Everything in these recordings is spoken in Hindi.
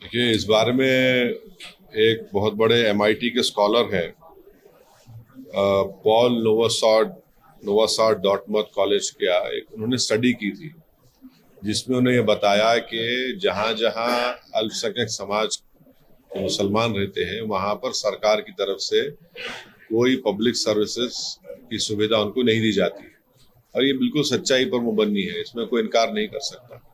देखिए, इस बारे में एक बहुत बड़े एमआईटी के स्कॉलर हैं, पॉल नोवासाड डॉर्टमouth कॉलेज का उन्होंने स्टडी की थी, जिसमें उन्हें ये बताया कि जहाँ जहाँ अल्पसंख्यक समाज के मुसलमान रहते हैं वहाँ पर सरकार की तरफ से कोई पब्लिक सर्विसेज की सुविधा उनको नहीं दी जाती। और ये बिल्कुल सच्चाई पर मुबन्नी है, इसमें कोई इनकार नहीं कर सकता।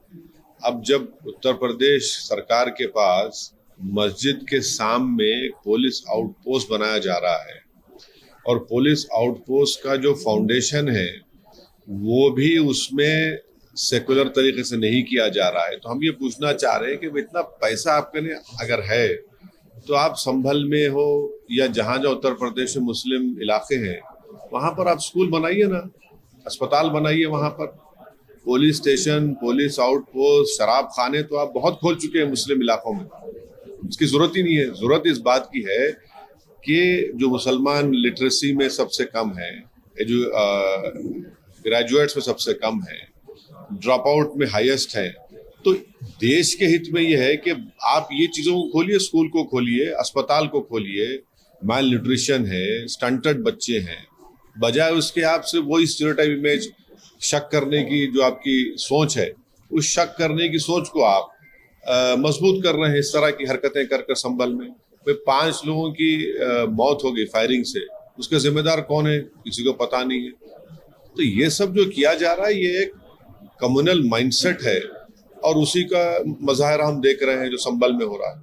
अब जब उत्तर प्रदेश सरकार के पास मस्जिद के सामने एक पुलिस आउटपोस्ट बनाया जा रहा है और पुलिस आउटपोस्ट का जो फाउंडेशन है वो भी उसमें सेकुलर तरीके से नहीं किया जा रहा है, तो हम ये पूछना चाह रहे हैं कि इतना पैसा आपके लिए अगर है तो आप संभल में हो या जहाँ जहाँ उत्तर प्रदेश में मुस्लिम इलाके हैं वहां पर आप स्कूल बनाइए ना, अस्पताल बनाइए, वहां पर पुलिस स्टेशन, पुलिस आउटपोस्ट, शराब खाने तो आप बहुत खोल चुके हैं मुस्लिम इलाकों में। इसकी जरूरत ही नहीं है। जरूरत इस बात की है कि जो मुसलमान लिटरेसी में सबसे कम है, जो ग्रेजुएट्स में सबसे कम है, ड्रॉप आउट में हाईएस्ट है, तो देश के हित में यह है कि आप ये चीजों को खोलिए, स्कूल को खोलिए, अस्पताल को खोलिए। माल न्यूट्रिशन है, स्टंटेड बच्चे हैं, बजाय उसके आपसे वही स्टीरियोटाइप इमेज शक करने की जो आपकी सोच है, उस शक करने की सोच को आप मजबूत कर रहे हैं इस तरह की हरकतें कर संभल में। भाई 5 लोगों की मौत हो गई फायरिंग से, उसके जिम्मेदार कौन है किसी को पता नहीं है। तो ये सब जो किया जा रहा है ये एक कम्युनल माइंडसेट है और उसी का मजाहरा हम देख रहे हैं जो संभल में हो रहा है।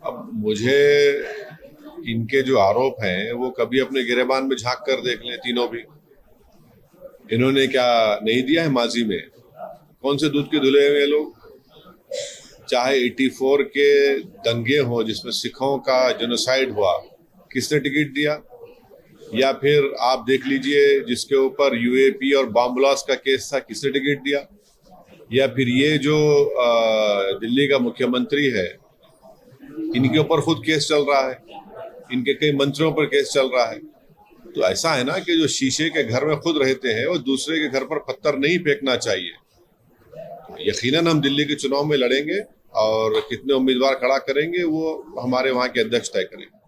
अब मुझे इनके जो आरोप हैं वो कभी अपने गिरेबान में झांक कर देख लें, तीनों भी। इन्होंने क्या नहीं दिया है माजी में? कौन से दूध के धुले हुए लोग? चाहे 84 के दंगे हो जिसमें सिखों का जेनोसाइड हुआ, किसने टिकट दिया? या फिर आप देख लीजिए जिसके ऊपर यूएपी और बॉम्ब ब्लास्ट का केस था, किसने टिकट दिया? या फिर ये जो दिल्ली का मुख्यमंत्री है, इनके ऊपर खुद केस चल रहा है, इनके कई मंत्रियों पर केस चल रहा है। तो ऐसा है ना कि जो शीशे के घर में खुद रहते हैं वो दूसरे के घर पर पत्थर नहीं फेंकना चाहिए। यकीनन हम दिल्ली के चुनाव में लड़ेंगे और कितने उम्मीदवार खड़ा करेंगे वो हमारे वहां के अध्यक्ष तय करेंगे।